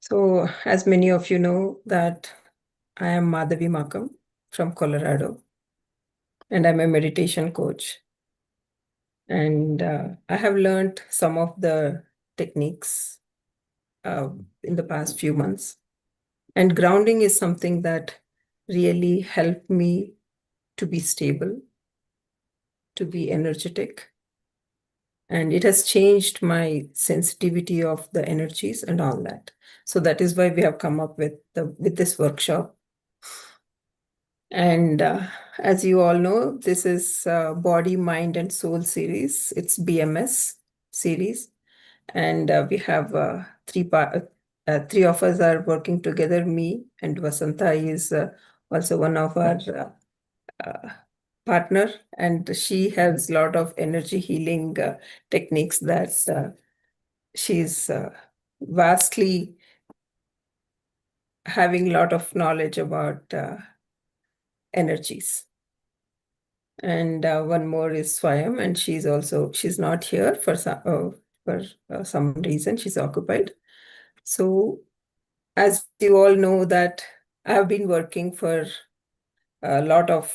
So, as many of you know, that I am Madhavi Makam from Colorado, and I'm a meditation coach. And I have learned some of the techniques in the past few months. And grounding is something that really helped me to be stable, to be energetic. And it has changed my sensitivity of the energies and all that. So that is why we have come up with this workshop. And as you all know, this is Body, Mind, and Soul series. It's BMS series. And we have three of us are working together. Me and Vasanta is also one of our partner. And she has a lot of energy healing techniques that she's vastly having a lot of knowledge about energies. And one more is Swayam, and she's not here for some reason. She's occupied. So, as you all know, that I've been working for a lot of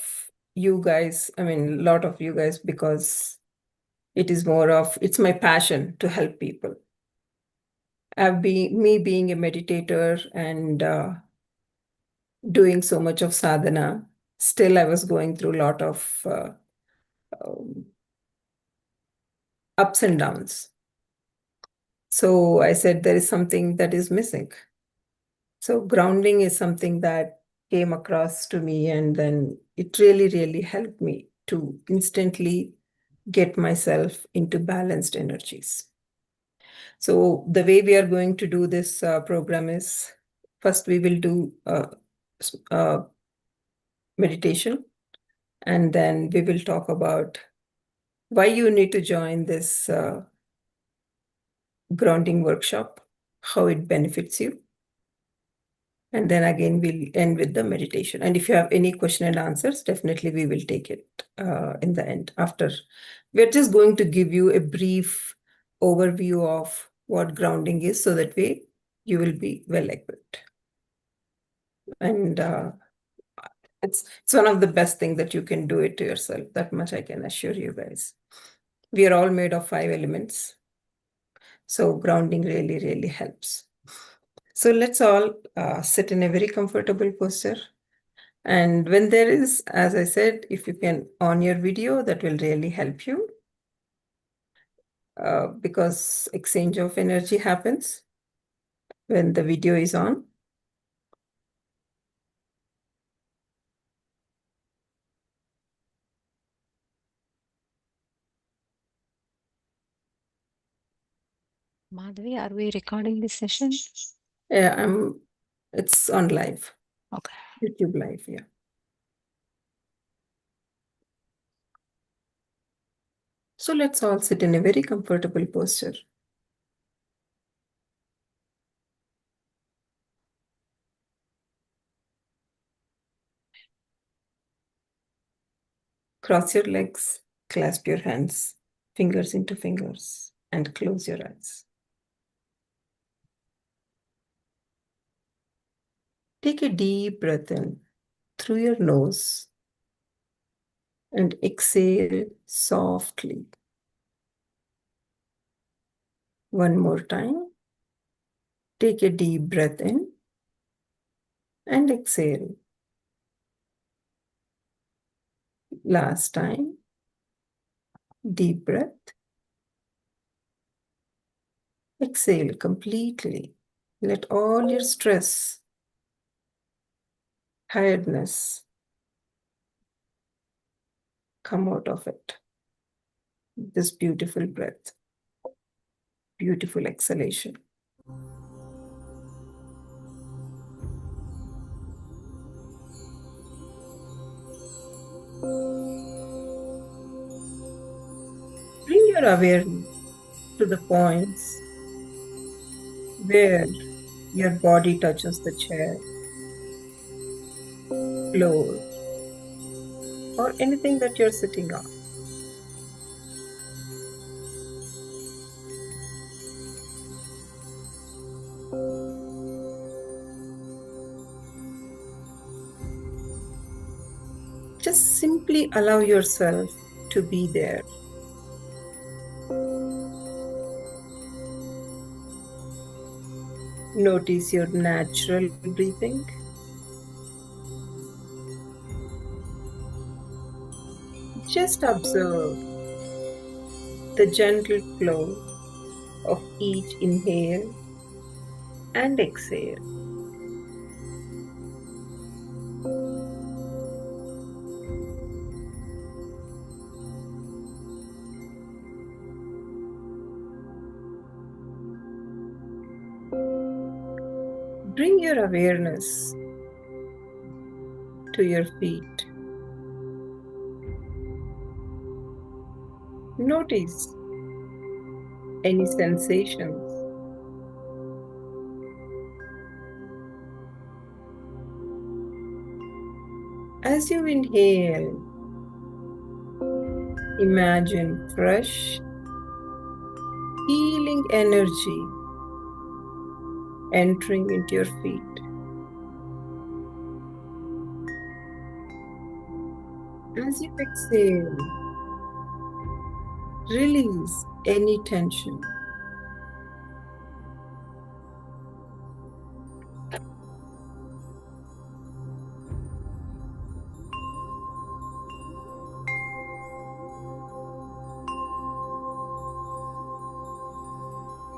you guys. I mean, a lot of you guys, because it's my passion to help people. Me being a meditator and doing so much of sadhana, still I was going through a lot of um, ups and downs. So I said, there is something that is missing. So grounding is something that came across to me, and then it really, really helped me to instantly get myself into balanced energies. So the way we are going to do this program is, first we will do meditation, and then we will talk about why you need to join this grounding workshop, how it benefits you. And then again, we'll end with the meditation. And if you have any question and answers, definitely we will take it in the end after. We're just going to give you a brief overview of what grounding is, so that way you will be well equipped. And it's one of the best things that you can do it to yourself. That much I can assure you guys. We are all made of 5 elements. So grounding really, really helps. So let's all sit in a very comfortable posture. And when there is, as I said, if you can on your video, that will really help you because exchange of energy happens when the video is on. Madhavi, are we recording this session? Yeah, it's on live. Okay. YouTube live, yeah. So let's all sit in a very comfortable posture. Cross your legs, clasp your hands, fingers into fingers, and close your eyes. Take a deep breath in through your nose and exhale softly. One more time. Take a deep breath in and exhale. Last time. Deep breath. Exhale completely. Let all your stress, tiredness come out of it. This beautiful breath, beautiful exhalation. Bring your awareness to the points where your body touches the chair, floor, or anything that you're sitting on. Just simply allow yourself to be there. Notice your natural breathing. Just observe the gentle flow of each inhale and exhale. Bring your awareness to your feet. Notice any sensations. As you inhale, imagine fresh, healing energy entering into your feet. As you exhale, release any tension.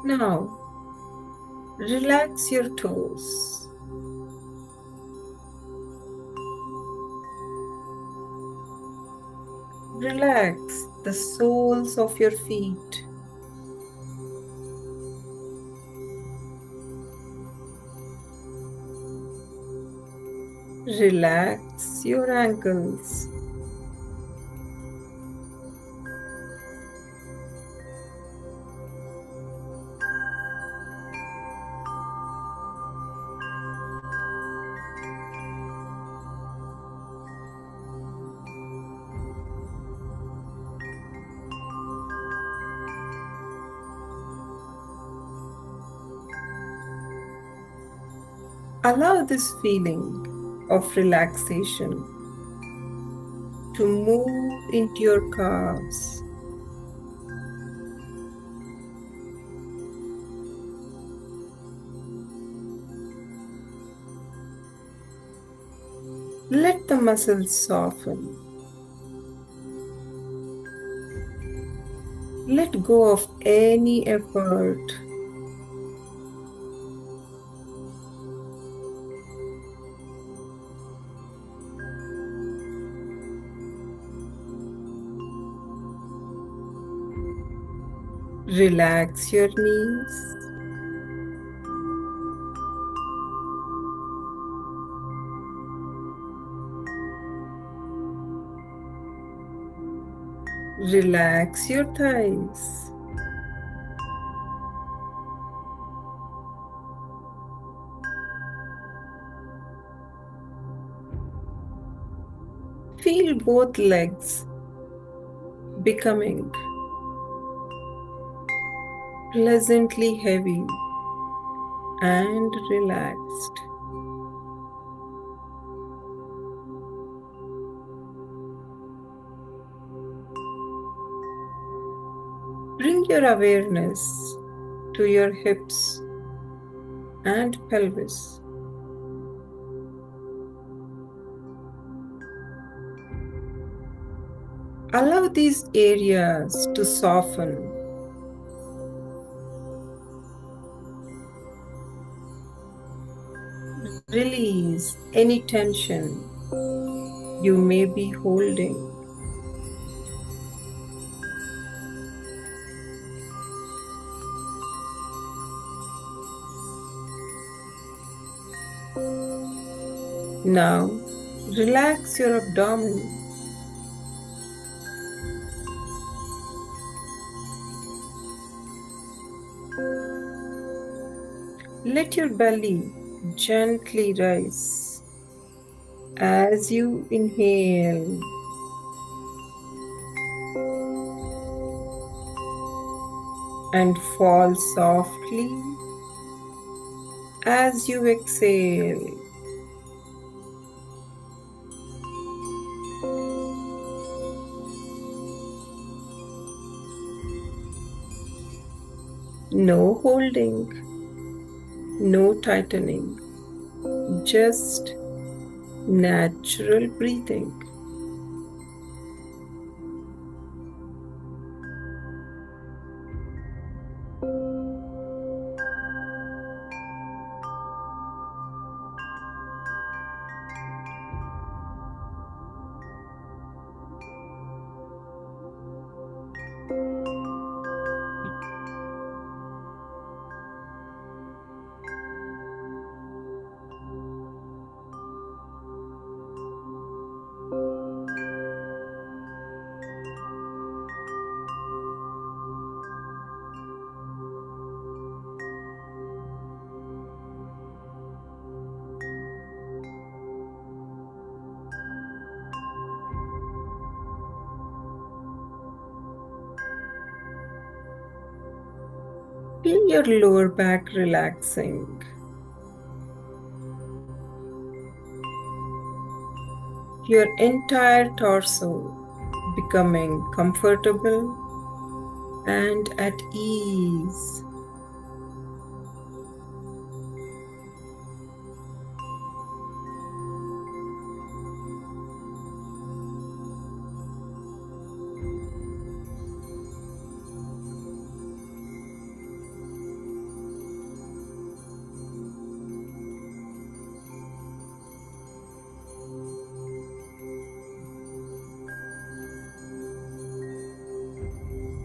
Now, relax your toes. Relax the soles of your feet. Relax your ankles. Allow this feeling of relaxation to move into your calves. Let the muscles soften. Let go of any effort. Relax your knees. Relax your thighs. Feel both legs becoming pleasantly heavy and relaxed. Bring your awareness to your hips and pelvis. Allow these areas to soften. Release any tension you may be holding. Now, relax your abdomen. Let your belly gently rise as you inhale. And fall softly as you exhale. No holding, no tightening, just natural breathing. Feel your lower back relaxing. Your entire torso becoming comfortable and at ease.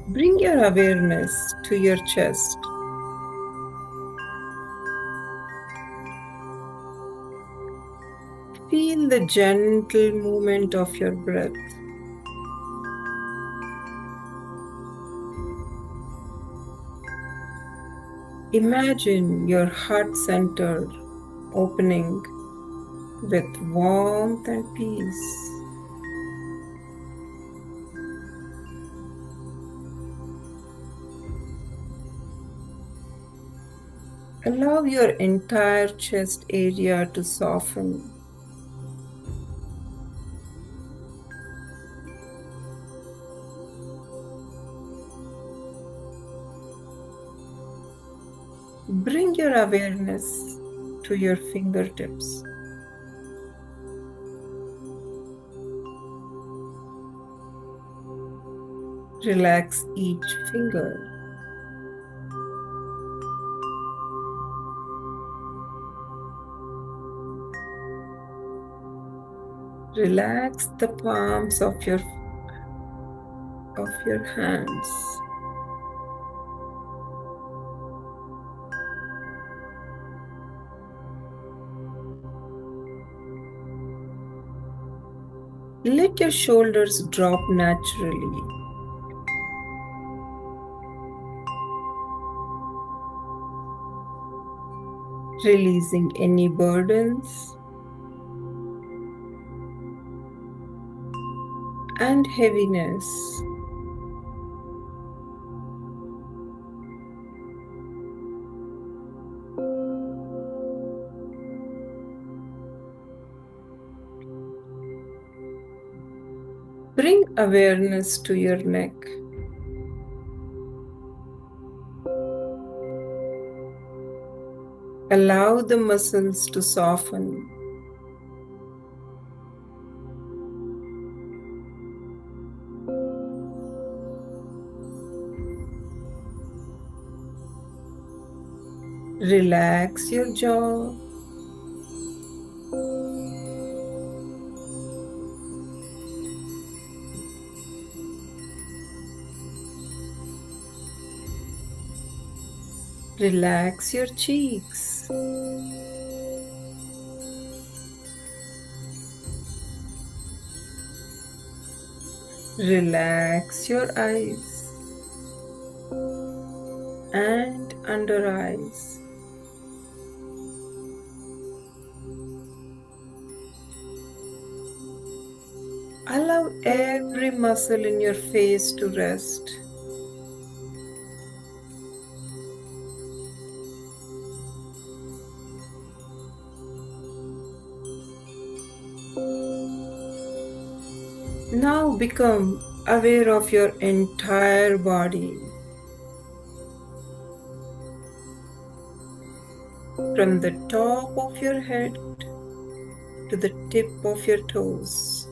Bring your awareness to your chest. Feel the gentle movement of your breath. Imagine your heart center opening with warmth and peace. Allow your entire chest area to soften. Bring your awareness to your fingertips. Relax each finger. Relax the palms of your hands. Let your shoulders drop naturally. Releasing any burdens and heaviness. Bring awareness to your neck. Allow the muscles to soften. Relax your jaw. Relax your cheeks. Relax your eyes and under eyes. Allow every muscle in your face to rest. Now become aware of your entire body. from the top of your head to the tip of your toes.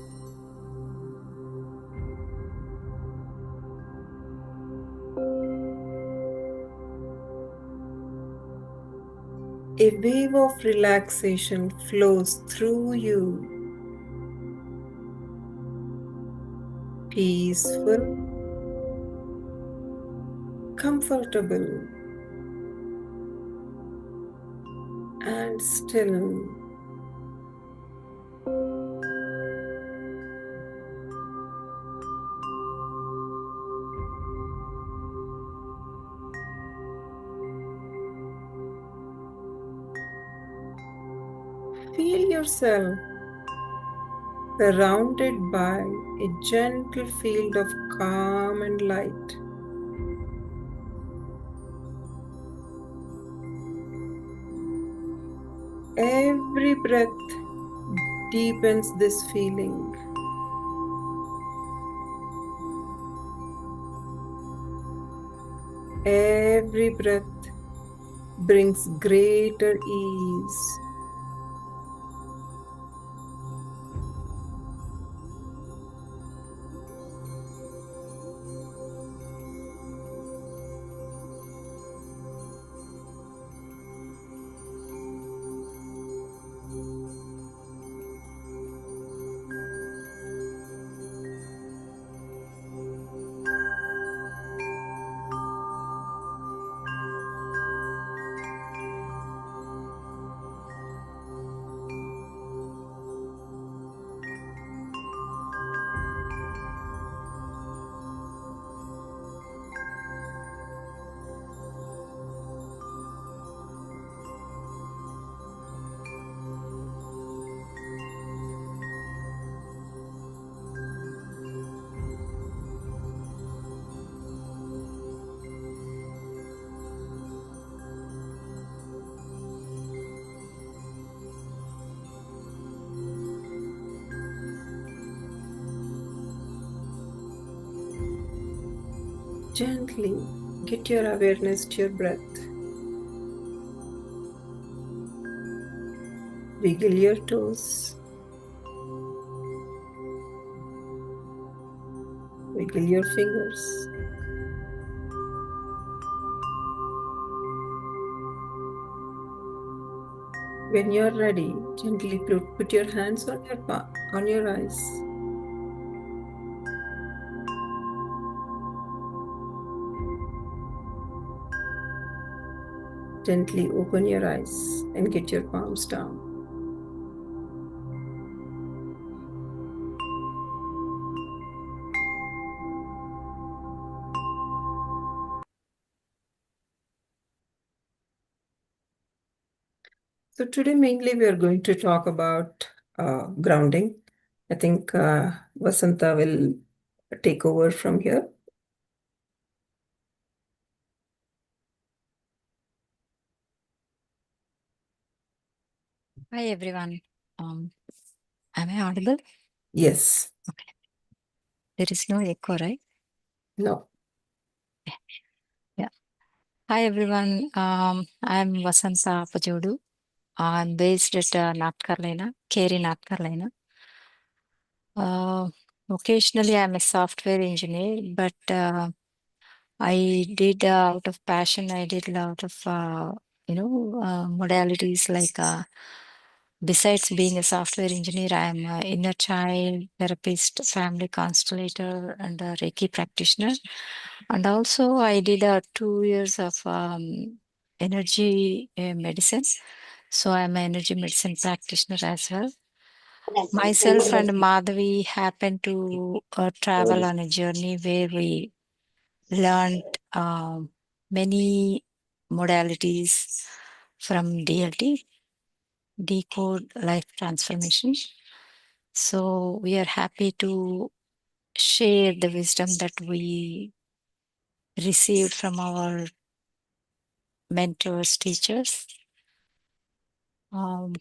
A wave of relaxation flows through you. Peaceful, comfortable, and still. Feel yourself surrounded by a gentle field of calm and light. Every breath deepens this feeling. Every breath brings greater ease. Gently get your awareness to your breath. Wiggle your toes. Wiggle your fingers. When you're ready, gently put your hands on your eyes. Gently open your eyes and get your palms down. So today mainly we are going to talk about grounding. I think Vasanta will take over from here. Hi everyone. Am I audible? Yes. Okay. There is no echo, right? No. Yeah. Hi everyone. I'm Vasanta Pajodu. I'm based at North Carolina, Cary, North Carolina. Occasionally, I'm a software engineer, but I did out of passion. I did a lot of modalities like. Besides being a software engineer, I am an inner child therapist, family constellator, and a Reiki practitioner. And also, I did 2 years of energy medicine. So, I'm an energy medicine practitioner as well. Myself and Madhavi happened to travel on a journey where we learned many modalities from DLT, Decode Life Transformation. So we are happy to share the wisdom that we received from our mentors, teachers. Um,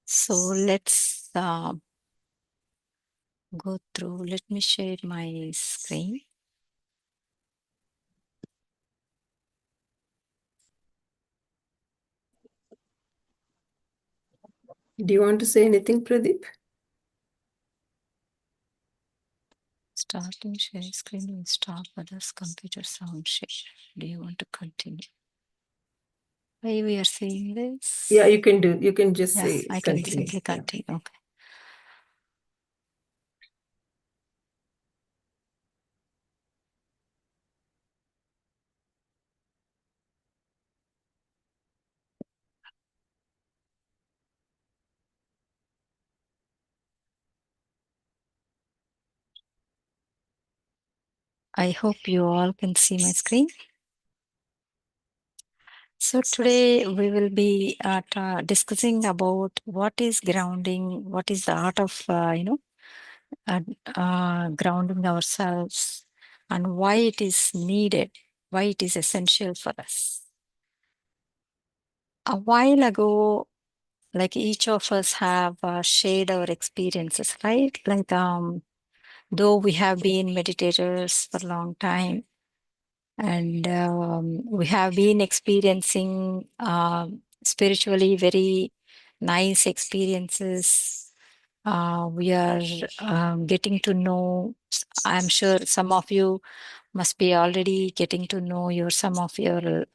so let's go through. Let me share my screen. Do you want to say anything, Pradeep? Starting share screen will stop others computer sound share. Do you want to continue? Why we are seeing this? Yeah, you can do. You can just Yeah, say I can continue. simply Yeah. continue. Okay. I hope you all can see my screen. So today we will be discussing about what is grounding, what is the art of uh, grounding ourselves, and why it is needed, why it is essential for us. A while ago, like each of us have shared our experiences, right? Like though we have been meditators for a long time, and we have been experiencing spiritually very nice experiences. We are getting to know, I'm sure some of you must be already getting to know your some of your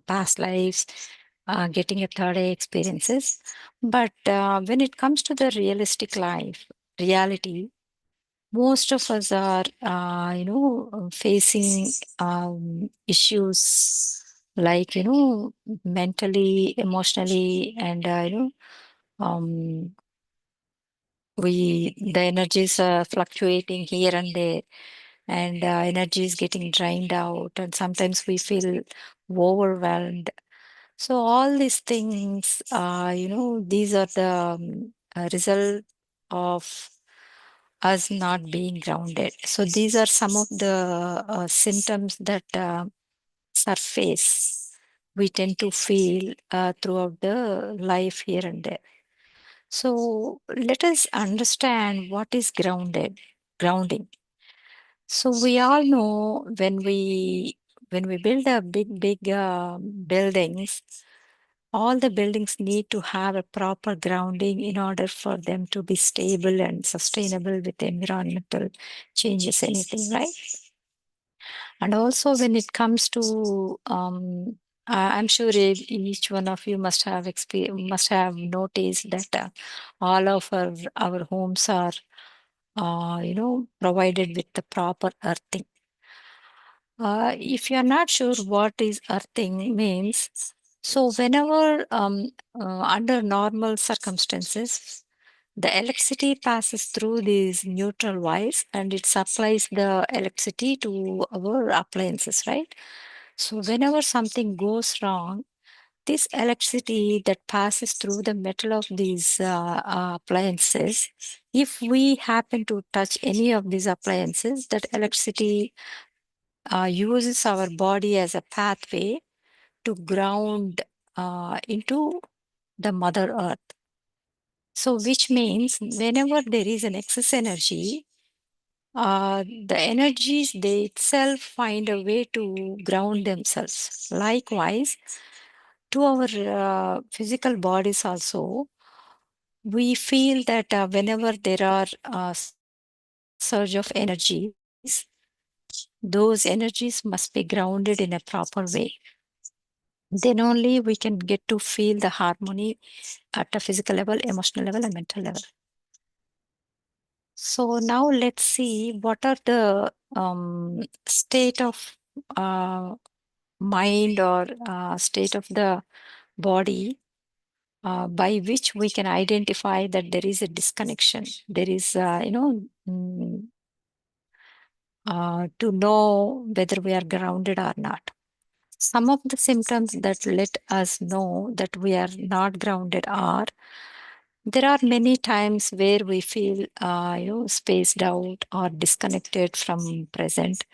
past lives, getting a third eye experiences. But when it comes to the realistic life reality, most of us are facing issues like mentally, emotionally, and um, we the energies are fluctuating here and there, and energy is getting drained out, and sometimes we feel overwhelmed. So all these things, these are the result of us not being grounded. So these are some of the symptoms that surface we tend to feel throughout the life here and there. So let us understand what is grounding. So we all know when we build a big buildings, all the buildings need to have a proper grounding in order for them to be stable and sustainable with environmental changes, anything, right? And also when it comes to I'm sure each one of you must have noticed that all of our homes are provided with the proper earthing. If you're not sure what is earthing means, so whenever under normal circumstances, the electricity passes through these neutral wires and it supplies the electricity to our appliances, right? So whenever something goes wrong, this electricity that passes through the metal of these appliances, if we happen to touch any of these appliances, that electricity uses our body as a pathway to ground into the Mother Earth. So, which means whenever there is an excess energy, the energies they itself find a way to ground themselves. Likewise, to our physical bodies also, we feel that whenever there are surge of energies, those energies must be grounded in a proper way. Then only we can get to feel the harmony at a physical level, emotional level, and mental level. So now let's see what are the state of mind or state of the body by which we can identify that there is a disconnection. There is, to know whether we are grounded or not. Some of the symptoms that let us know that we are not grounded are there are many times where we feel spaced out or disconnected from present.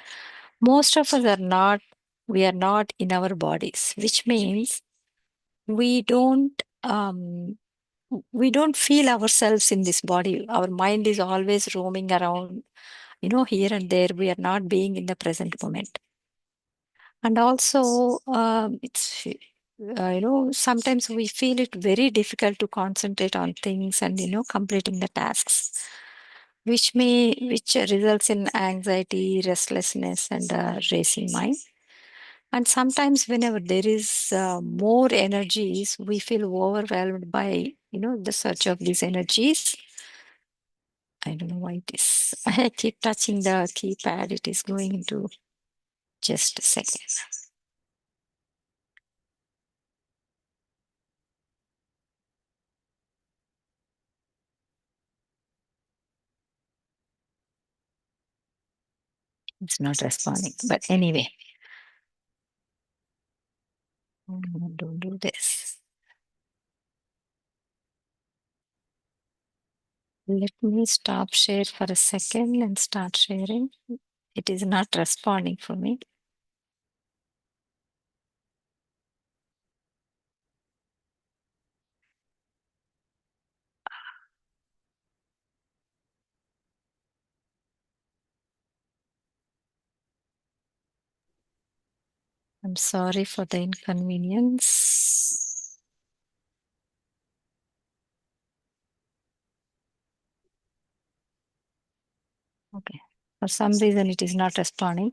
Most of us are not, we are not in our bodies, which means we don't we don't feel ourselves in this body. Our mind is always roaming around, here and there. We are not being in the present moment. And also, sometimes we feel it very difficult to concentrate on things and, completing the tasks, which results in anxiety, restlessness, and racing mind. And sometimes whenever there is more energies, we feel overwhelmed by, the search of these energies. I don't know why it is. I keep touching the keypad. It is going into just a second. It's not responding. But anyway, don't do this. Let me stop share for a second and start sharing. It is not responding for me. I'm sorry for the inconvenience. Okay. For some reason, it is not responding.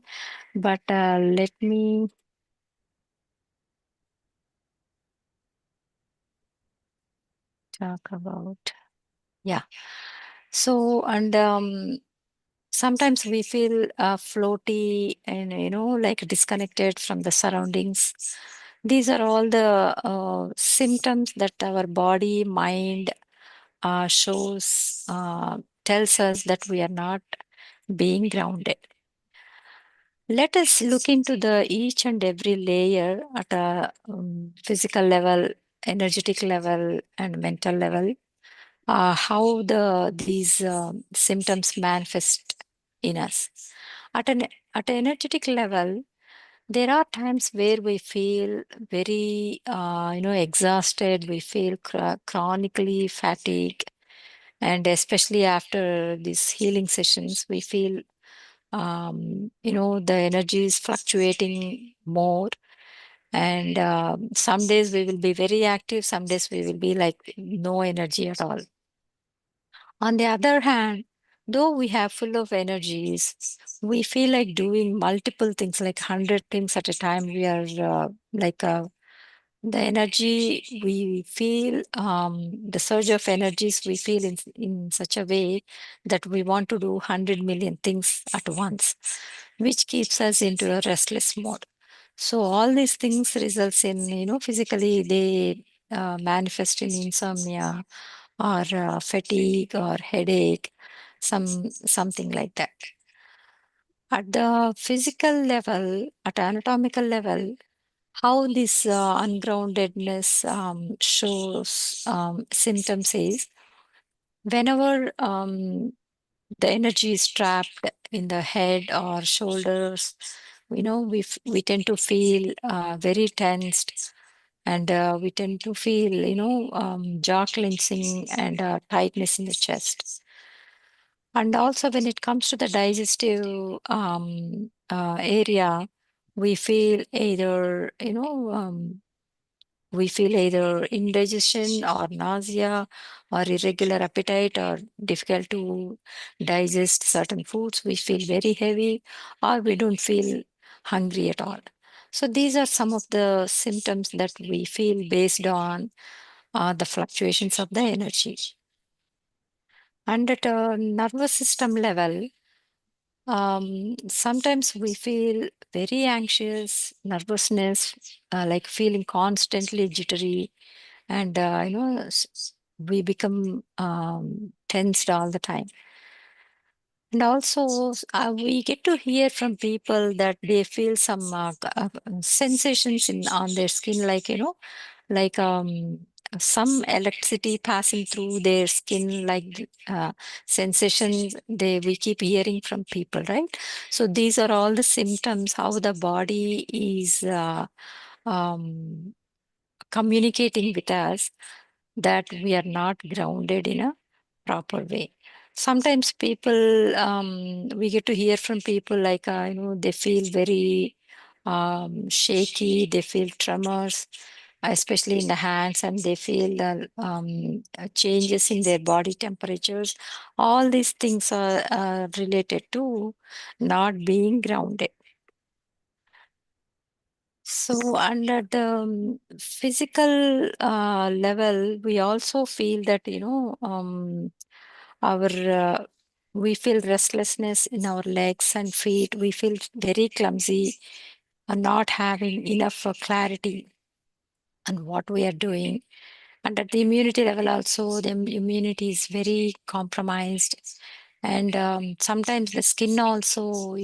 But let me talk about. Yeah. So, and sometimes we feel floaty and, like disconnected from the surroundings. These are all the symptoms that our body, mind shows, tells us that we are not being grounded. Let us look into the each and every layer at a physical level, energetic level, and mental level. How these symptoms manifest in us. At an energetic level, there are times where we feel very exhausted. We feel chronically fatigued, and especially after these healing sessions, we feel the energy is fluctuating more. And some days we will be very active, some days we will be like no energy at all. On the other hand, though we have full of energies, we feel like doing multiple things, like 100 things at a time. We are the energy we feel, the surge of energies we feel in such a way that we want to do 100 million things at once, which keeps us into a restless mode. So all these things results in, physically they manifest in insomnia or fatigue or headache, something like that. At the physical level, at anatomical level, how this ungroundedness shows symptoms is whenever the energy is trapped in the head or shoulders, we tend to feel very tensed, and we tend to feel jaw clenching and tightness in the chest. And also when it comes to the digestive area, we feel either indigestion or nausea or irregular appetite or difficult to digest certain foods. We feel very heavy, or we don't feel hungry at all. So these are some of the symptoms that we feel based on the fluctuations of the energy. And at a nervous system level, sometimes we feel very anxious, nervousness, like feeling constantly jittery, and we become tensed all the time. And also, we get to hear from people that they feel some sensations on their skin, like like some electricity passing through their skin, like sensations we keep hearing from people, right? So these are all the symptoms how the body is communicating with us that we are not grounded in a proper way. Sometimes people, we get to hear from people like, they feel very shaky, they feel tremors, especially in the hands, and they feel the changes in their body temperatures. All these things are related to not being grounded. So under the physical level, we also feel that, our we feel restlessness in our legs and feet. We feel very clumsy and not having enough clarity on what we are doing. And at the immunity level also, the immunity is very compromised. And sometimes the skin also,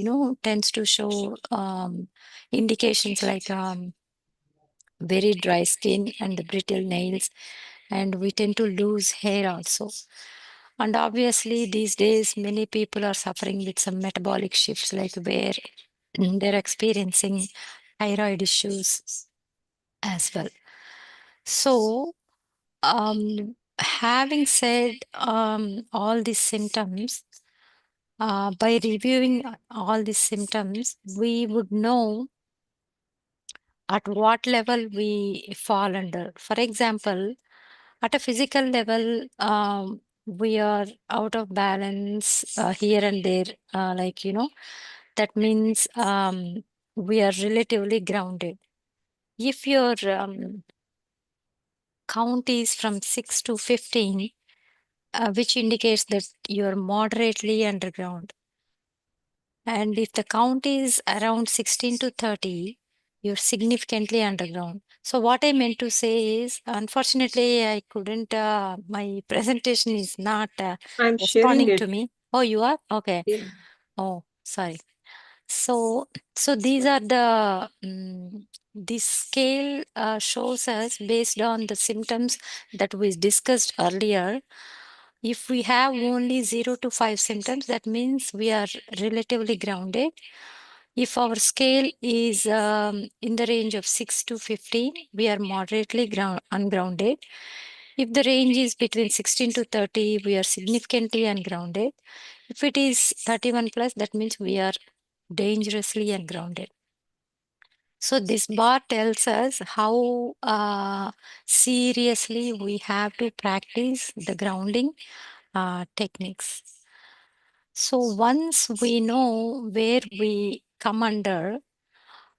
tends to show indications like very dry skin and the brittle nails, and we tend to lose hair also. And obviously, these days, many people are suffering with some metabolic shifts, like where they're experiencing thyroid issues as well. So, having said all these symptoms, by reviewing all these symptoms, we would know at what level we fall under. For example, at a physical level, we are out of balance here and there, that means we are relatively grounded. If your count is from 6 to 15, which indicates that you're moderately underground. And if the count is around 16 to 30, you're significantly underground. So what I meant to say is, unfortunately, I couldn't, my presentation is not I'm sharing responding it. to me. Oh, you are? Okay. Yeah. Oh, sorry. So these are the, this scale shows us based on the symptoms that we discussed earlier. If we have only 0 to 5 symptoms, that means we are relatively grounded. If our scale is in the range of 6 to 15, we are moderately ungrounded. If the range is between 16 to 30, we are significantly ungrounded. If it is 31 plus, that means we are dangerously ungrounded. So this bar tells us how seriously we have to practice the grounding techniques. So once we know where we come under,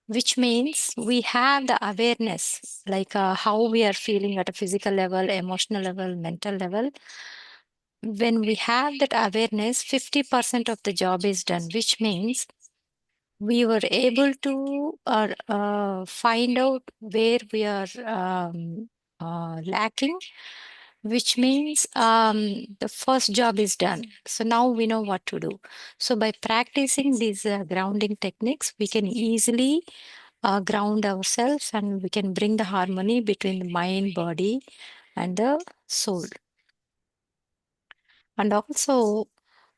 which means we have the awareness, like how we are feeling at a physical level, emotional level, mental level. When we have that awareness, 50% of the job is done, which means we were able to find out where we are lacking, which means the first job is done. So now we know what to do. So by practicing these grounding techniques, we can easily ground ourselves, and we can bring the harmony between the mind, body, and the soul. And also,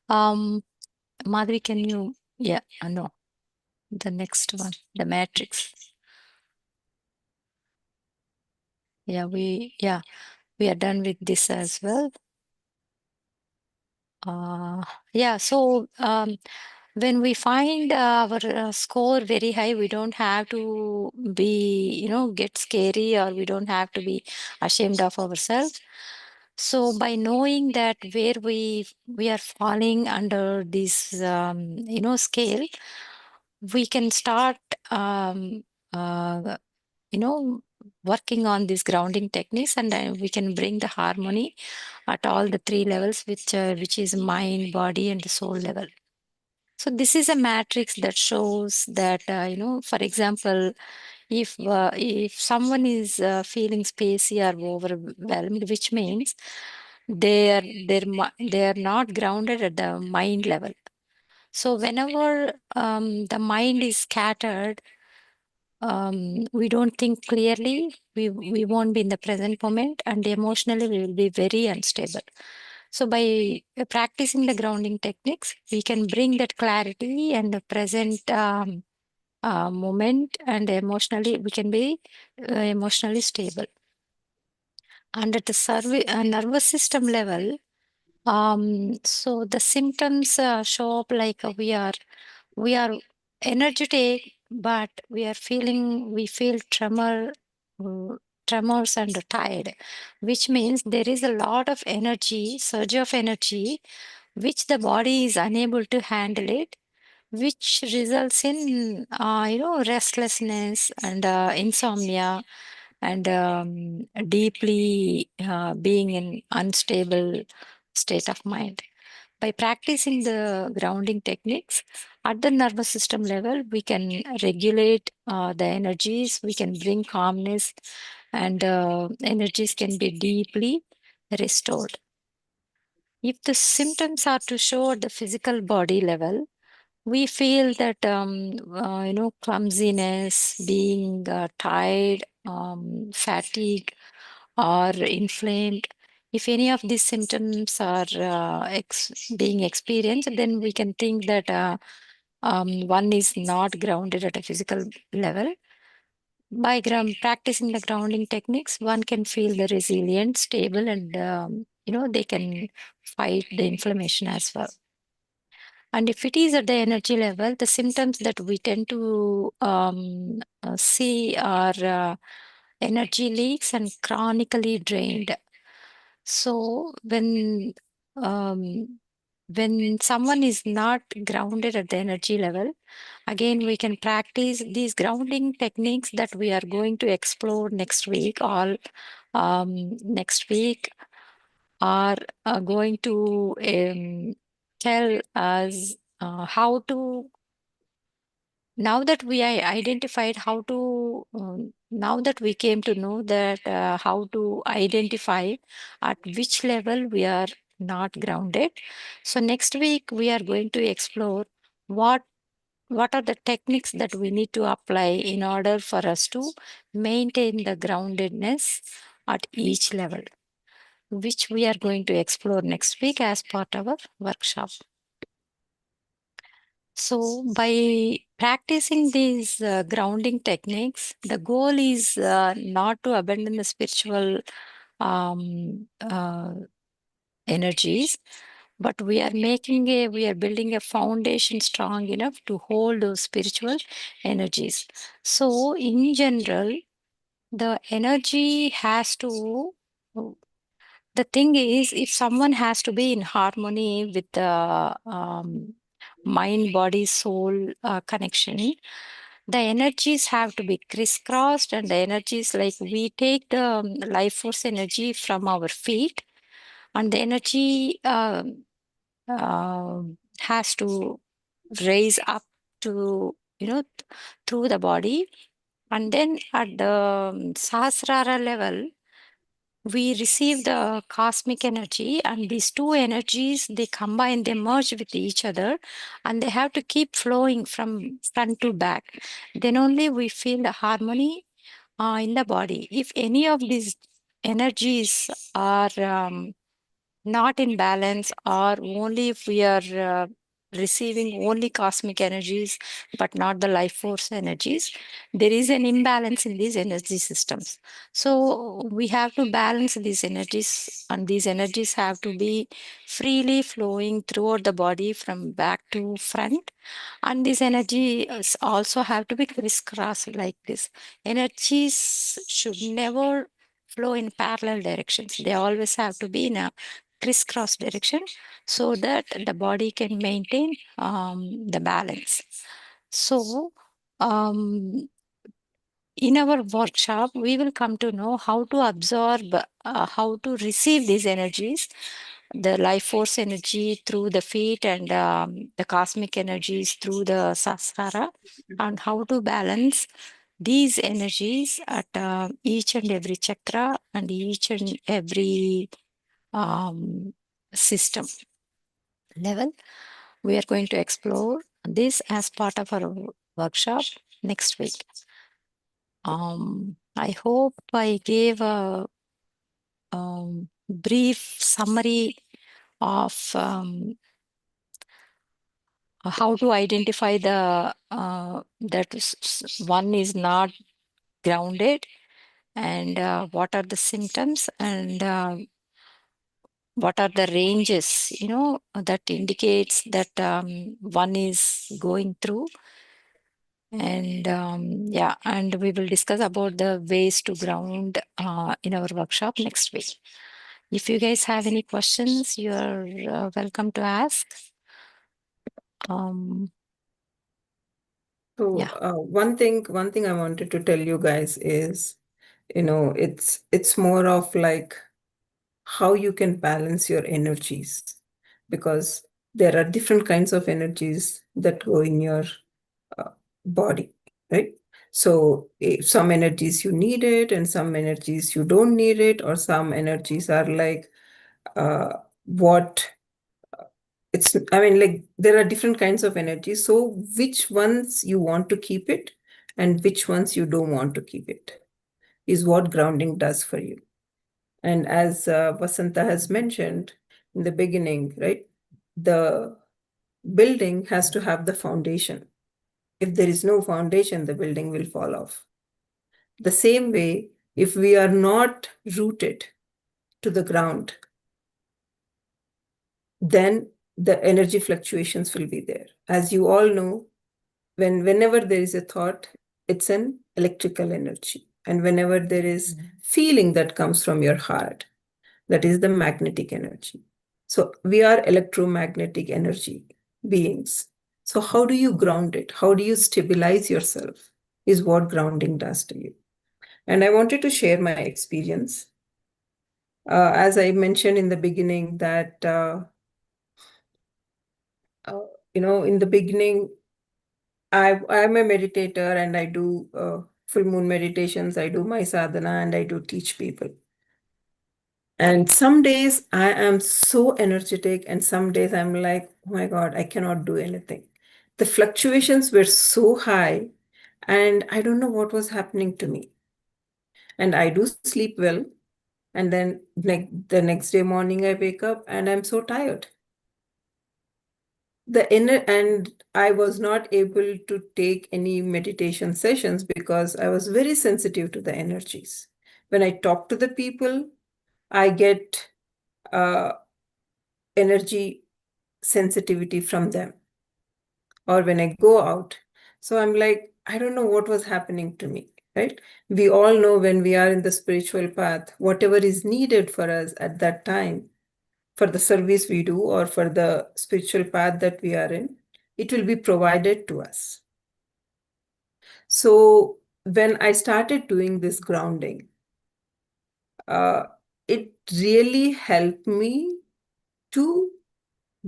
Madhvi, can you, no, the next one, the matrix. We are done with this as well. So when we find our score very high, we don't have to be, get scary, or we don't have to be ashamed of ourselves. So by knowing that where we are falling under this, scale, we can start, uh, working on these grounding techniques, and we can bring the harmony at all the three levels, which is mind, body, and the soul level. So this is a matrix that shows that, for example, if someone is feeling spacey or overwhelmed, which means they are not grounded at the mind level. So whenever the mind is scattered, we don't think clearly, we won't be in the present moment, and emotionally we will be very unstable. So by practicing the grounding techniques, we can bring that clarity and the present moment, and emotionally we can be emotionally stable. And at the nervous system level, so the symptoms show up like we are energetic, but we feel tremor, tremors and tired, which means there is a lot of energy, surge of energy, which the body is unable to handle it, which results in restlessness and insomnia and deeply being in unstable state of mind. By practicing the grounding techniques at the nervous system level, we can regulate the energies, we can bring calmness, and energies can be deeply restored. If the symptoms are to show at the physical body level, we feel that clumsiness, being tired, fatigue, or inflamed. If any of these symptoms are being experienced, then we can think that one is not grounded at a physical level. By practicing the grounding techniques, one can feel the resilient, stable, and they can fight the inflammation as well. And if it is at the energy level, the symptoms that we tend to see are energy leaks and chronically drained. So when someone is not grounded at the energy level, again we can practice these grounding techniques that we are going to explore next week. All next week are going to tell us how to, now that we identified how to, now that we came to know that how to identify at which level we are not grounded. So next week we are going to explore what are the techniques that we need to apply in order for us to maintain the groundedness at each level, which we are going to explore next week as part of our workshop. So by practicing these grounding techniques, the goal is not to abandon the spiritual um, uh, energies, but we are building a foundation strong enough to hold those spiritual energies. So in general, the energy has to, the thing is, if someone has to be in harmony with the mind, body, soul connection, the energies have to be crisscrossed, and the energies, like we take the life force energy from our feet, and the energy has to raise up to, through the body. And then at the Sahasrara level, we receive the cosmic energy, and these two energies, they combine, they merge with each other, and they have to keep flowing from front to back. Then only we feel the harmony in the body. If any of these energies are not in balance, or only if we are receiving only cosmic energies but not the life force energies, there is an imbalance in these energy systems. So we have to balance these energies, and these energies have to be freely flowing throughout the body from back to front. And this energy also have to be crisscross like this. Energies should never flow in parallel directions. They always have to be in a crisscross direction, so that the body can maintain the balance. So in our workshop, we will come to know how to absorb, how to receive these energies, the life force energy through the feet, and the cosmic energies through the sahasrara, and how to balance these energies at each and every chakra and each and every system level. We are going to explore this as part of our workshop next week. I hope I gave a brief summary of how to identify the one is not grounded, and what are the symptoms, and what are the ranges, that indicates that one is going through And yeah, and we will discuss about the ways to ground in our workshop next week. If you guys have any questions, you are welcome to ask. Um, So yeah. one thing I wanted to tell you guys is, it's more of like how you can balance your energies, because there are different kinds of energies that go in your uh, body, right? So some energies you need it, and some energies you don't need it, or some energies are like what it's, I mean, like there are different kinds of energy. So which ones you want to keep it and which ones you don't want to keep it is what grounding does for you. And as Vasanta has mentioned in the beginning, right, the building has to have the foundation. If there is no foundation, the building will fall off. The same way, if we are not rooted to the ground, then the energy fluctuations will be there. As you all know, whenever there is a thought, it's an electrical energy. And whenever there is feeling that comes from your heart, that is the magnetic energy. So we are electromagnetic energy beings. So how do you ground it? How do you stabilize yourself? Is what grounding does to you. And I wanted to share my experience. As I mentioned in the beginning, that uh, in the beginning, I'm a meditator and I do full moon meditations. I do my sadhana and I do teach people. And some days I am so energetic, and some days I'm like, oh my God, I cannot do anything. The fluctuations were so high, and I don't know what was happening to me. And I do sleep well. And then the next day morning, I wake up and I'm so tired. And I was not able to take any meditation sessions because I was very sensitive to the energies. When I talk to the people, I get uh, energy sensitivity from them, or when I go out. So I'm like, I don't know what was happening to me, right? We all know when we are in the spiritual path, whatever is needed for us at that time, for the service we do or for the spiritual path that we are in, it will be provided to us. So when I started doing this grounding, uh, it really helped me to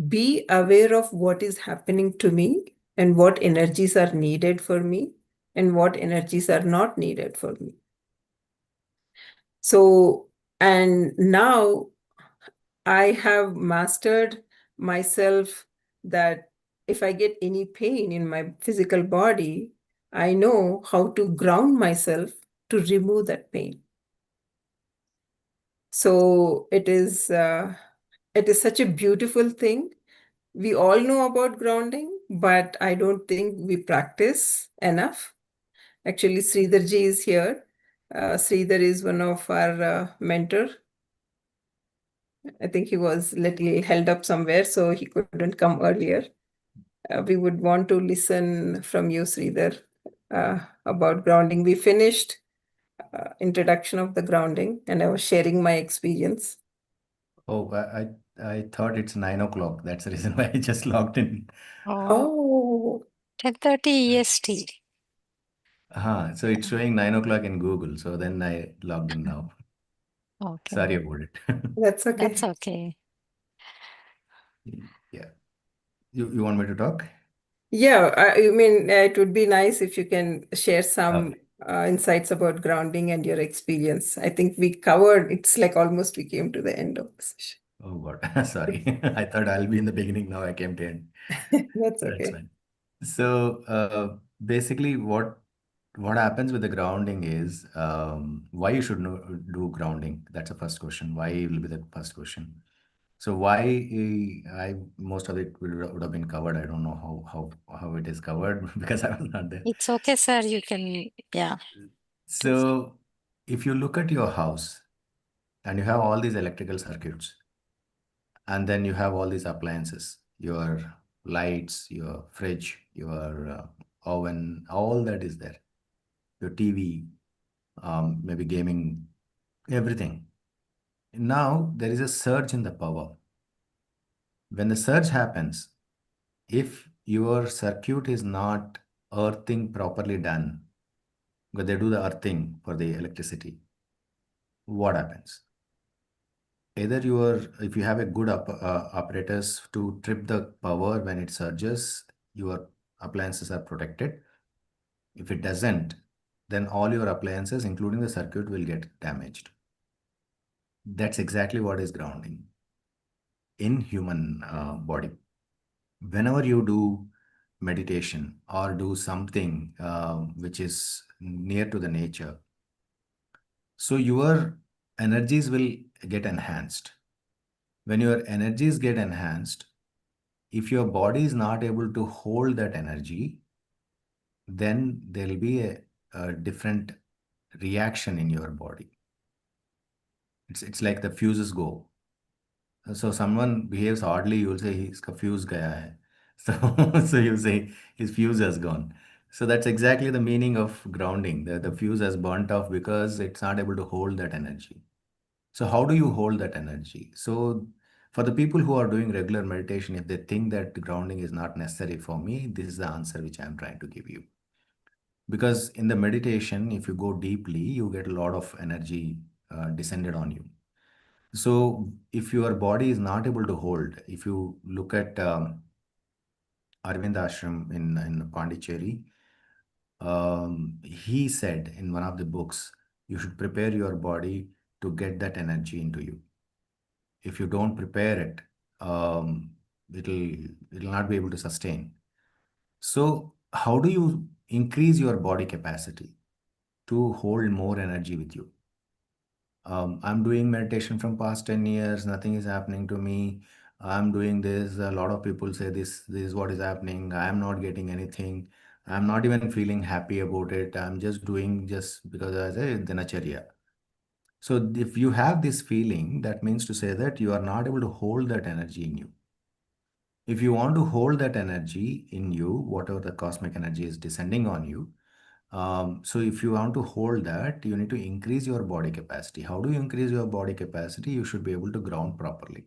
be aware of what is happening to me and what energies are needed for me and what energies are not needed for me. So, and now I have mastered myself that if I get any pain in my physical body, I know how to ground myself to remove that pain. So it is such a beautiful thing. We all know about grounding, but I don't think we practice enough. Actually, Sridhar ji is here. Sridhar is one of our mentor. I think he was little held up somewhere, so he couldn't come earlier. We would want to listen from you, Sridhar, about grounding. We finished introduction of the grounding, and I was sharing my experience. Oh, I thought it's 9 o'clock. That's the reason why I just logged in. Oh, Oh, 10:30 EST. So it's showing 9 o'clock in Google. So then I logged in now. Okay, Sorry about it. that's that's okay. okay. Yeah. You want me to talk? Yeah, I mean, it would be nice if you can share some Okay. insights about grounding and your experience. I think we covered, it's like almost we came to the end of the session. Oh God. Sorry. I thought I'll be in the beginning. Now I came to end. That's That's okay. fine. So basically, what happens with the grounding is why you should know, do grounding. That's the first question. Why will be the first question. So why I most of it would have been covered. I don't know how it is covered because I was not there. It's okay, sir. You can, yeah. So if you look at your house and you have all these electrical circuits, and then you have all these appliances, your lights, your fridge, your oven, all that is there. Your TV, maybe gaming, everything. Now there is a surge in the power. When the surge happens, if your circuit is not earthing properly done, because they do the earthing for the electricity, what happens? Either if you have a good apparatus to trip the power when it surges, your appliances are protected. If it doesn't, then all your appliances, including the circuit, will get damaged. That's exactly what is grounding in human body. Whenever you do meditation or do something which is near to the nature, so your energies will get enhanced. When your energies get enhanced, if your body is not able to hold that energy, then there'll be a different reaction in your body. It's like the fuses go. So someone behaves oddly, you'll say he's confused gaya hai. So you say his fuse has gone. So that's exactly the meaning of grounding. The fuse has burnt off because it's not able to hold that energy. So how do you hold that energy? So for the people who are doing regular meditation, if they think that grounding is not necessary for me, this is the answer which I'm trying to give you. Because in the meditation, if you go deeply, you get a lot of energy descended on you. So if your body is not able to hold, if you look at Arvind Ashram in Pondicherry, he said in one of the books, you should prepare your body to get that energy into you. If you don't prepare it, it'll not be able to sustain. So how do you increase your body capacity to hold more energy with you? I'm doing meditation from past 10 years, nothing is happening to me. I'm doing this. A lot of people say this is what is happening. I'm not getting anything. I'm not even feeling happy about it. I'm just doing just because I say dinacharya. So if you have this feeling, that means to say that you are not able to hold that energy in you. If you want to hold that energy in you, whatever the cosmic energy is descending on you, so if you want to hold that, you need to increase your body capacity. How do you increase your body capacity? You should be able to ground properly.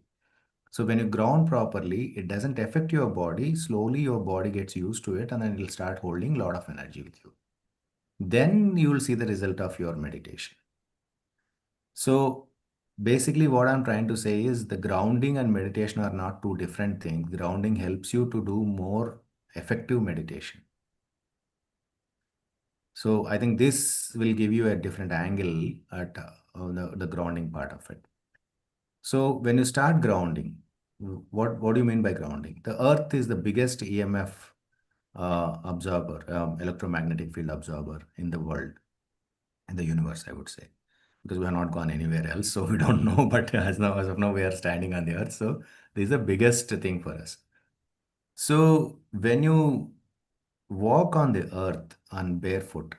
So when you ground properly, it doesn't affect your body. Slowly your body gets used to it and then it will start holding a lot of energy with you. Then you will see the result of your meditation. So basically what I'm trying to say is the grounding and meditation are not two different things. Grounding helps you to do more effective meditation. So I think this will give you a different angle at the grounding part of it. So when you start grounding, what do you mean by grounding? The earth is the biggest EMF absorber, electromagnetic field absorber in the world, in the universe, I would say, because we have not gone anywhere else, so we don't know. But as of now, we are standing on the earth, so this is the biggest thing for us. So when you walk on the earth on barefoot,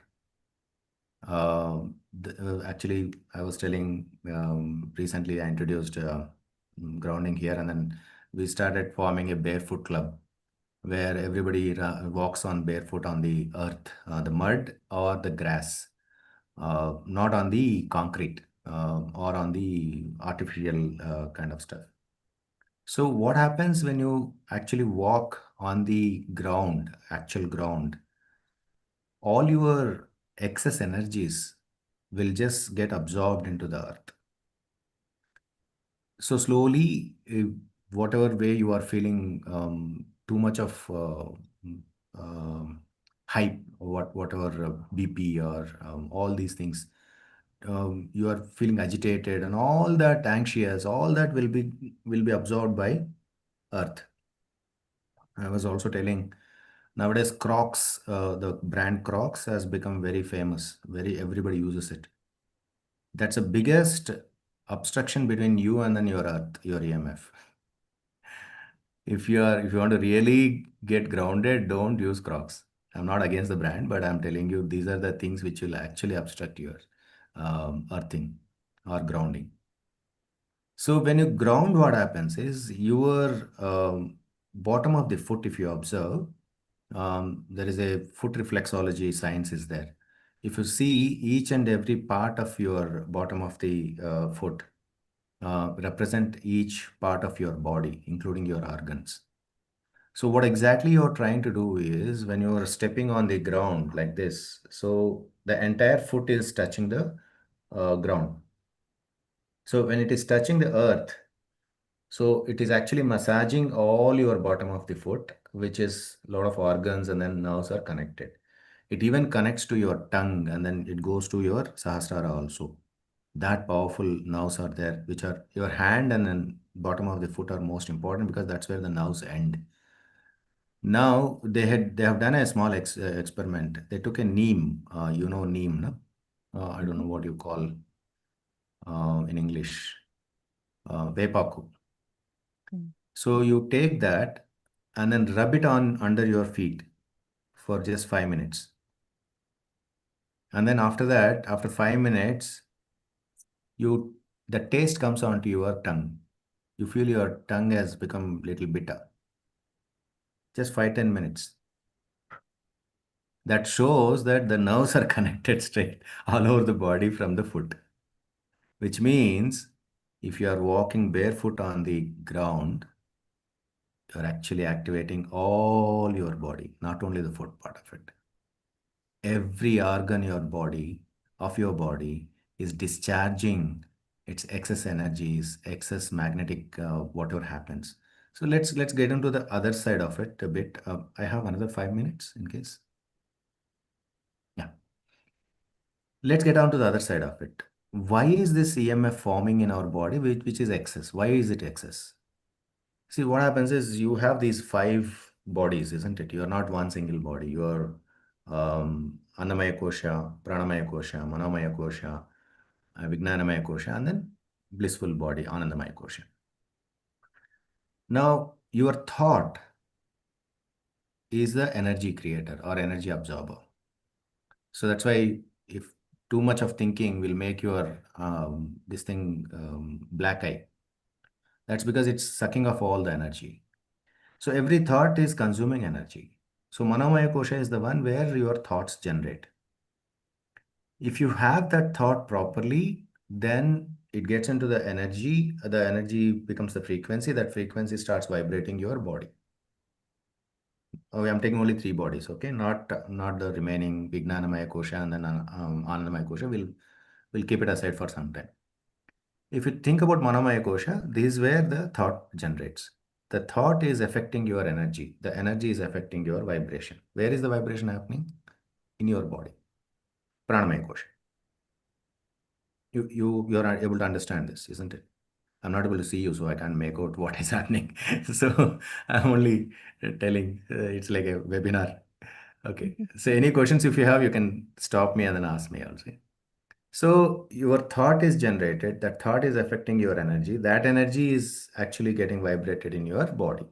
actually, I was telling recently I introduced grounding here, and then we started forming a barefoot club where everybody walks on barefoot on the earth, the mud or the grass, not on the concrete or on the artificial kind of stuff. So what happens when you actually walk on the ground, actual ground? All your excess energies will just get absorbed into the earth. So slowly, whatever way you are feeling too much of hype, or whatever BP or all these things, you are feeling agitated and all that anxious, all that will be absorbed by earth. I was also telling nowadays Crocs, the brand Crocs has become very famous. Everybody uses it. That's the biggest obstruction between you and then your earth, your EMF. If you want to really get grounded, don't use Crocs. I'm not against the brand, but I'm telling you these are the things which will actually obstruct your earthing or grounding. So when you ground, what happens is your bottom of the foot, if you observe, there is a foot reflexology science is there. If you see each and every part of your bottom of the foot represent each part of your body, including your organs. So what exactly you're trying to do is when you're stepping on the ground like this, so the entire foot is touching the ground. So when it is touching the earth, so it is actually massaging all your bottom of the foot, which is a lot of organs and then nerves are connected. It even connects to your tongue and then it goes to your Sahasrara also. That powerful nerves are there, which are your hand and then bottom of the foot are most important because that's where the nerves end. Now they have done a small experiment. They took a neem, neem, no? I don't know what you call in English, vepaku. Mm. So you take that and then rub it on under your feet for just 5 minutes. And then after that, after 5 minutes, the taste comes onto your tongue. You feel your tongue has become little bitter. Just 5-10 minutes. That shows that the nerves are connected straight all over the body from the foot. Which means if you are walking barefoot on the ground, you're actually activating all your body, not only the foot part of it. Every organ of your body is discharging its excess energies, excess magnetic whatever happens. So let's get into the other side of it a bit. I have another 5 minutes in case. Yeah. Let's get on to the other side of it. Why is this EMF forming in our body, which is excess? Why is it excess? See, what happens is you have these 5 bodies, isn't it? You're not one single body. You're Annamaya Kosha, Pranamaya Kosha, Manomaya Kosha, Vijnanamaya Kosha, and then blissful body, Anandamaya Kosha. Now, your thought is the energy creator or energy absorber. So that's why if too much of thinking will make your black eye. That's because it's sucking off all the energy. So every thought is consuming energy. So Manomaya Kosha is the one where your thoughts generate. If you have that thought properly, then it gets into the energy becomes the frequency, that frequency starts vibrating your body. Oh, I'm taking only 3 bodies, okay? Not the remaining Vijnanamaya Kosha and then Anandamaya Kosha. We'll keep it aside for some time. If you think about Manomaya Kosha, this is where the thought generates. The thought is affecting your energy. The energy is affecting your vibration. Where is the vibration happening? In your body. Pranamaya Kosha. You're not able to understand this, isn't it? I'm not able to see you, so I can't make out what is happening. So I'm only telling. It's like a webinar. Okay. So any questions if you have, you can stop me and then ask me also. So your thought is generated. That thought is affecting your energy. That energy is actually getting vibrated in your body.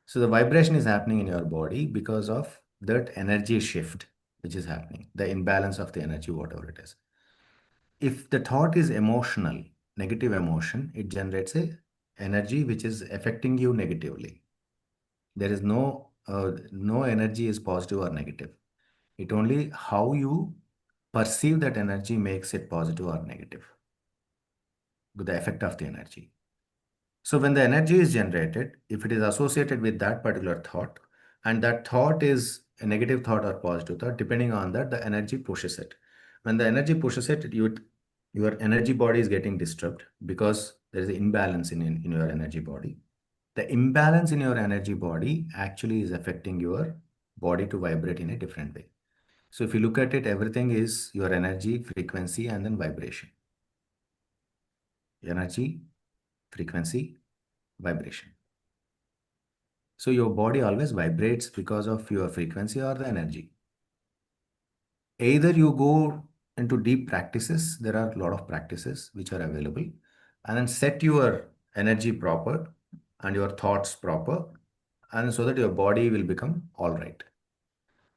So the vibration is happening in your body because of that energy shift which is happening, the imbalance of the energy, whatever it is. If the thought is emotional, negative emotion, it generates a energy which is affecting you negatively. There is no energy is positive or negative. It only how you perceive that energy makes it positive or negative with the effect of the energy. So when the energy is generated, if it is associated with that particular thought, and that thought is a negative thought or positive thought, depending on that, the energy pushes it. When the energy pushes it, your energy body is getting disturbed because there is an imbalance in your energy body. The imbalance in your energy body actually is affecting your body to vibrate in a different way. So if you look at it, everything is your energy, frequency, and then vibration. Energy, frequency, vibration. So your body always vibrates because of your frequency or the energy. Either you go into deep practices, there are a lot of practices which are available, and then set your energy proper and your thoughts proper, and so that your body will become all right.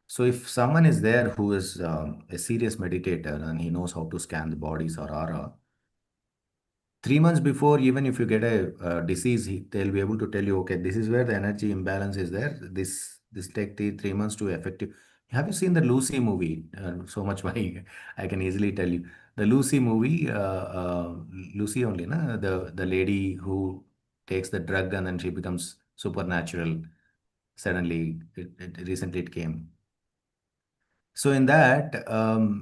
So if someone is there who is a serious meditator and he knows how to scan the bodies or aura, 3 months before, even if you get a disease, they'll be able to tell you, okay, this is where the energy imbalance is there. This This take 3 months to effective. Have you seen the Lucy movie? So much why I can easily tell you. The Lucy movie, Lucy only, na? The lady who takes the drug and then she becomes supernatural. Suddenly, recently it came. So in that,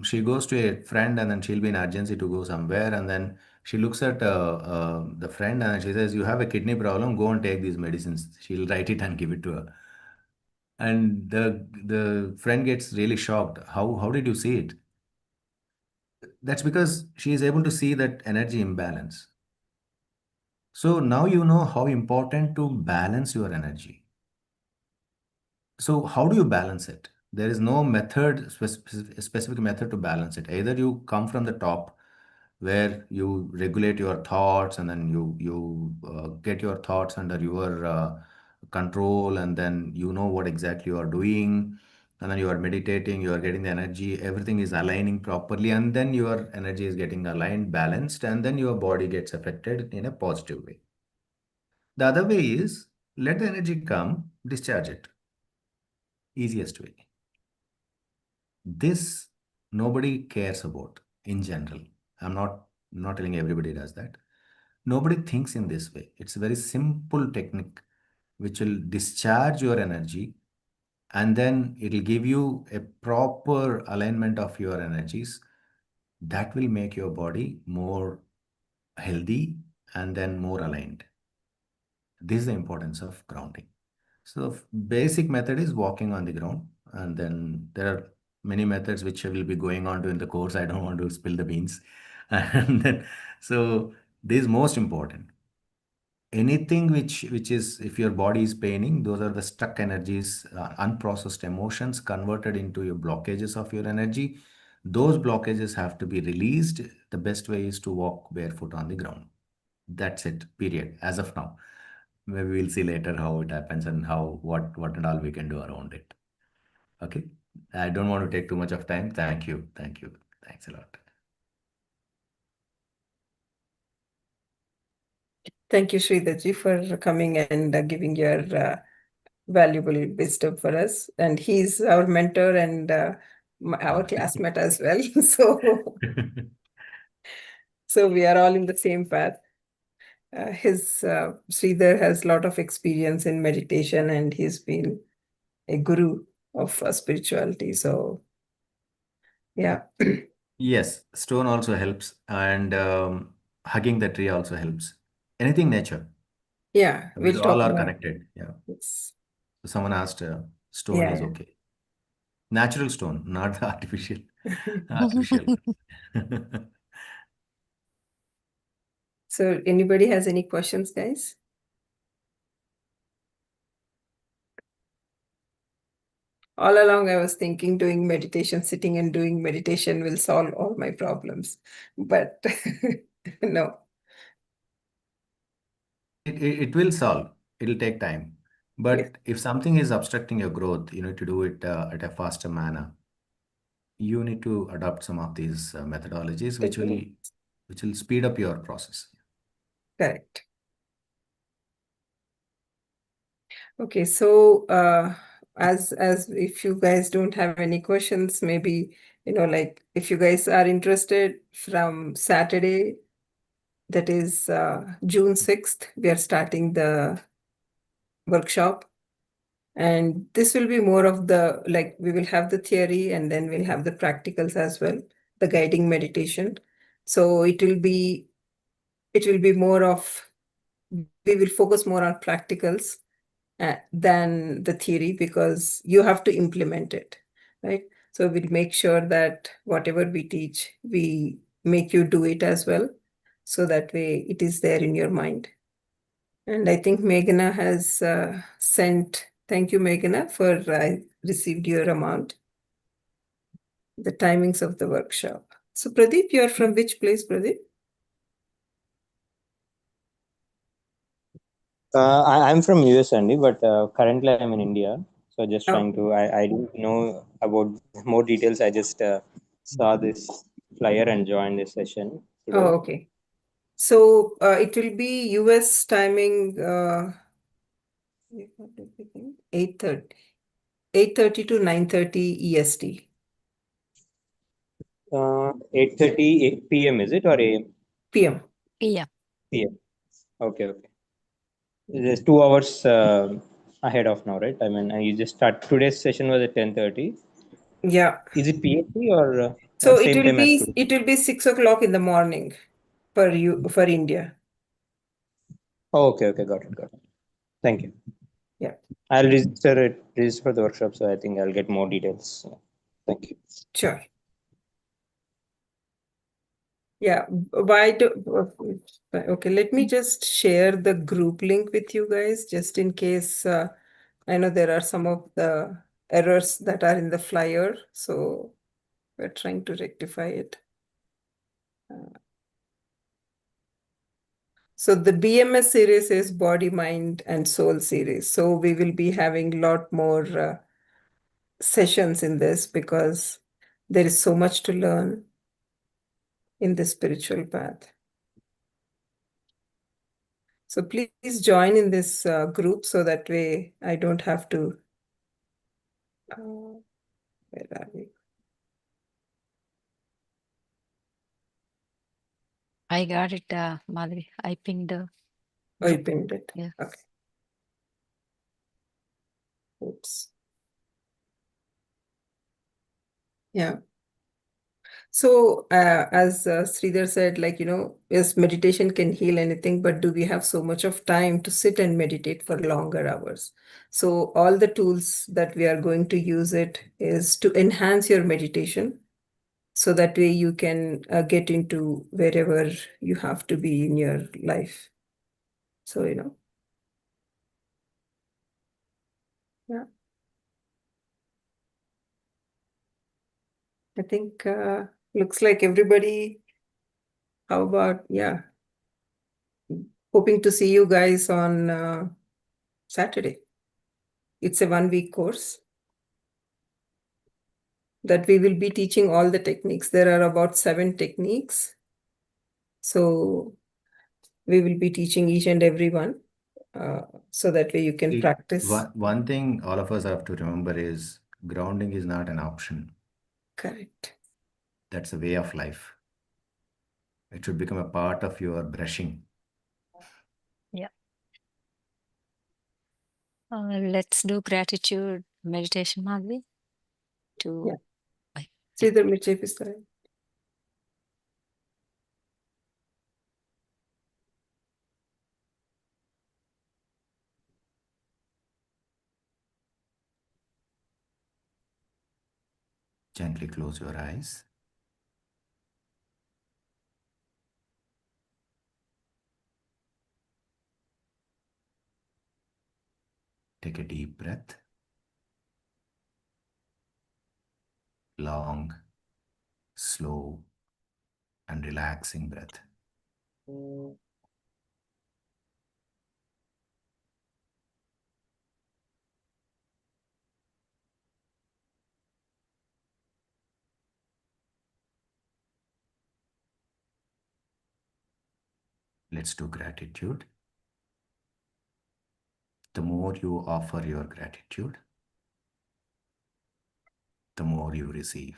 she goes to a friend and then she'll be in urgency to go somewhere. And then she looks at the friend and she says, "You have a kidney problem, go and take these medicines." She'll write it and give it to her. And the friend gets really shocked. How did you see it? That's because she is able to see that energy imbalance. So now you know how important to balance your energy. So how do you balance it? There is no specific method to balance it. Either you come from the top, where you regulate your thoughts, and then you get your thoughts under your control, and then you know what exactly you are doing, and then you are meditating, you are getting the energy, everything is aligning properly, and then your energy is getting aligned, balanced, and then your body gets affected in a positive way. The other way is let the energy come, discharge it. Easiest way. This nobody cares about in general. I'm not telling everybody does that. Nobody thinks in this way. It's a very simple technique which will discharge your energy, and then it'll give you a proper alignment of your energies that will make your body more healthy and then more aligned. This is the importance of grounding. So basic method is walking on the ground, and then there are many methods which I will be going on to in the course. I don't want to spill the beans. And then, so this is most important. Anything which is, if your body is paining, those are the stuck energies, unprocessed emotions converted into your blockages of your energy. Those blockages have to be released. The best way is to walk barefoot on the ground. That's it, period, as of now. Maybe we'll see later how it happens and how what and all we can do around it. Okay. I don't want to take too much of time. Thank you. Thank you. Thanks a lot. Thank you, Sridharji, for coming and giving your valuable wisdom for us. And he's our mentor and our classmate as well. So we are all in the same path. Sridhar has a lot of experience in meditation, and he's been a guru of spirituality. So yeah. Yes, stone also helps, and hugging the tree also helps. Anything nature. Yeah, These we'll all talk are about connected. Yeah. this. So someone asked, stone is Yeah. okay. Natural stone, not the artificial. Artificial. So anybody has any questions, guys? All along, I was thinking doing meditation, sitting and doing meditation will solve all my problems. But no. It will solve. It'll take time. Yes. But if something is obstructing your growth, you need to do it at a faster manner. You need to adopt some of these methodologies, which will speed up your process. Correct. Okay, so as if you guys don't have any questions, maybe like if you guys are interested, from Saturday, that is June 6th, we are starting the workshop. And this will be more of the, like, we will have the theory and then we'll have the practicals as well, the guiding meditation. So it will be more of, we will focus more on practicals than the theory, because you have to implement it, right? So we'll make sure that whatever we teach, we make you do it as well. So that way it is there in your mind. And I think Meghana has sent, thank you, Meghana, for I received your amount, the timings of the workshop. So Pradeep, you're from which place, Pradeep? I'm from US only, but currently I'm in India. So just trying Oh, to, I didn't know about more details. I just saw this flyer and joined this session today. oh, okay. So it will be US timing 8:30. 8:30 to 9:30 EST. 8:30 p.m. is it or a.m.? PM. Yeah. p.m. Okay. There's 2 hours ahead of now, right? I mean, you just start. Today's session was at 10:30. Yeah. Is it PST or So same time as today? it will be 6 o'clock in the morning for India. Oh, okay, got it. Thank you. Yeah. I'll register for the workshop, so I think I'll get more details. Thank you. Sure. Yeah. Okay, let me just share the group link with you guys, just in case. I know there are some of the errors that are in the flyer, so we're trying to rectify it. So the BMS series is Body, Mind, and Soul series. So we will be having a lot more sessions in this because there is so much to learn in the spiritual path. So please join in this group so that way I don't have to. Where are we? I got it, Madhuri. I pinged the Oh, you group. pinned it. Yeah. Okay. Oops. Yeah. So as Sridhar said, yes, meditation can heal anything, but do we have so much of time to sit and meditate for longer hours? So all the tools that we are going to use it is to enhance your meditation. So that way you can get into wherever you have to be in your life. So, yeah. I think looks like everybody, how about, yeah. Hoping to see you guys on Saturday. It's a 1-week course that we will be teaching all the techniques. There are about 7 techniques. So we will be teaching each and every one so that way you can practice. One thing all of us have to remember is grounding is not an option. Correct. That's a way of life. It should become a part of your brushing. Yeah. Let's do gratitude meditation, Madhuri. Yeah. Sridhar Mirche Pistare. Gently close your eyes. Take a deep breath. Long, slow, and relaxing breath. Let's do gratitude. The more you offer your gratitude, the more you receive.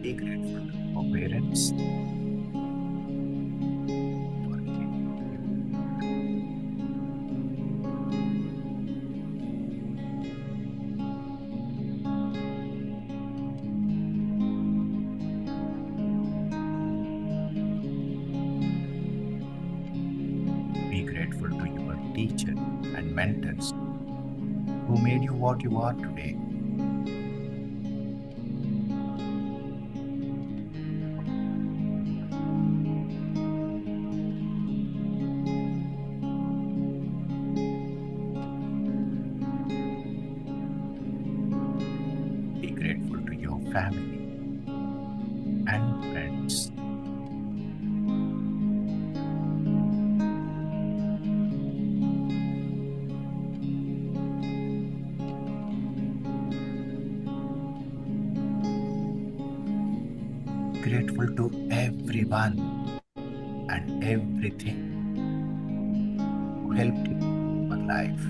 Be grateful to your parents. Be grateful to your teacher and mentors who made you what you are today. Be grateful to your family and friends grateful to everyone and everything who helped you in your life.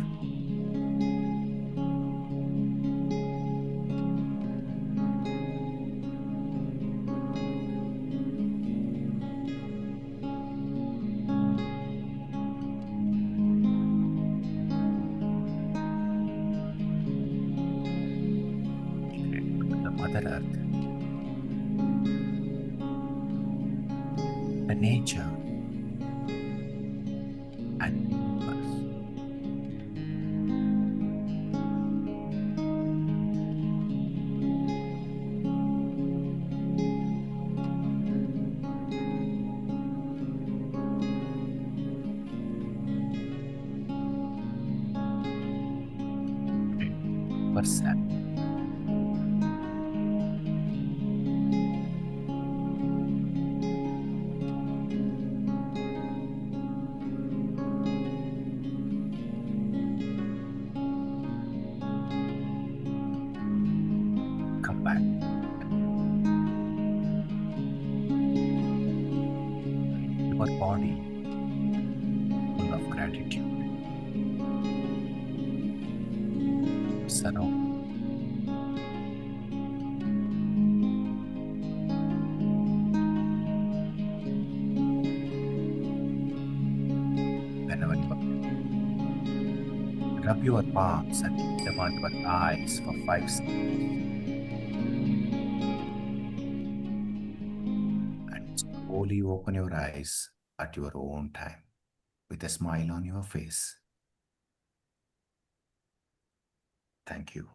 Be grateful to the Mother Earth, the nature, and the universe. Yourself. Come back. Your body full of gratitude. Surround. Whenever you rub your palms and keep them on your eyes for 5 seconds. And slowly open your eyes at your own time with a smile on your face. Thank you.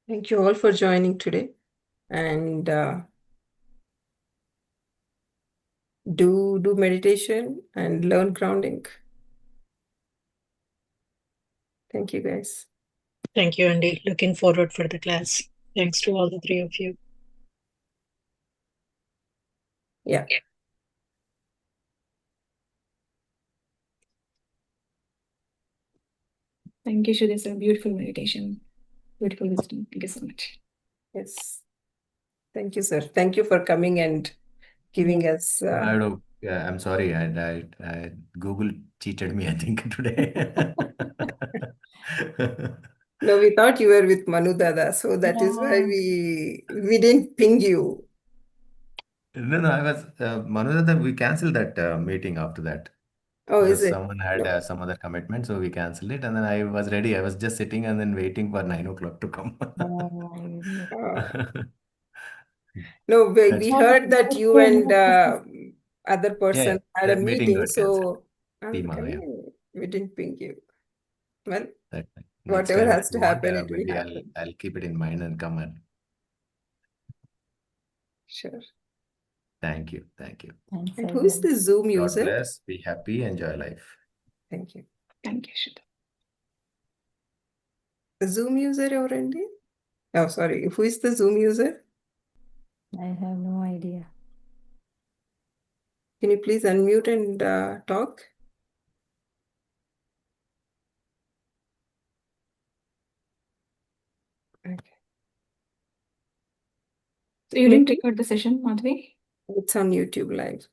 Thank you all for joining today. And do meditation and learn grounding. Thank you, guys. Thank you, Andy. Looking forward for the class. Thanks to all the three of you. Yeah. Thank you, Shudhi sir. Beautiful meditation. Beautiful wisdom. Thank you so much. Yes. Thank you, sir. Thank you for coming and giving us. I don't, yeah, I'm sorry. I Google cheated me, I think, today. No, we thought you were with Manu Dada, so that is why we didn't ping you. No, I was Manu, we canceled that meeting after that. Oh, is Because it? someone had No. some other commitment, so we canceled it. And then I was ready. I was just sitting and then waiting for 9 o'clock to come. No, we That's heard that you and other yeah, person had a that meeting meeting, got cancelled. so Team Manu, yeah. we didn't ping you. Well, Next whatever time, if has to you want, happen, it will maybe happen. I'll keep it in mind and come and Sure. thank you. Thank you. And who is the Zoom God user? bless. Be happy. Enjoy life. Thank you. Thank you, Shudhi. The Zoom user already? Oh, sorry. Who is the Zoom user? I have no idea. Can you please unmute and talk? Okay. So you didn't record the session, Madhvi? It's on YouTube Live.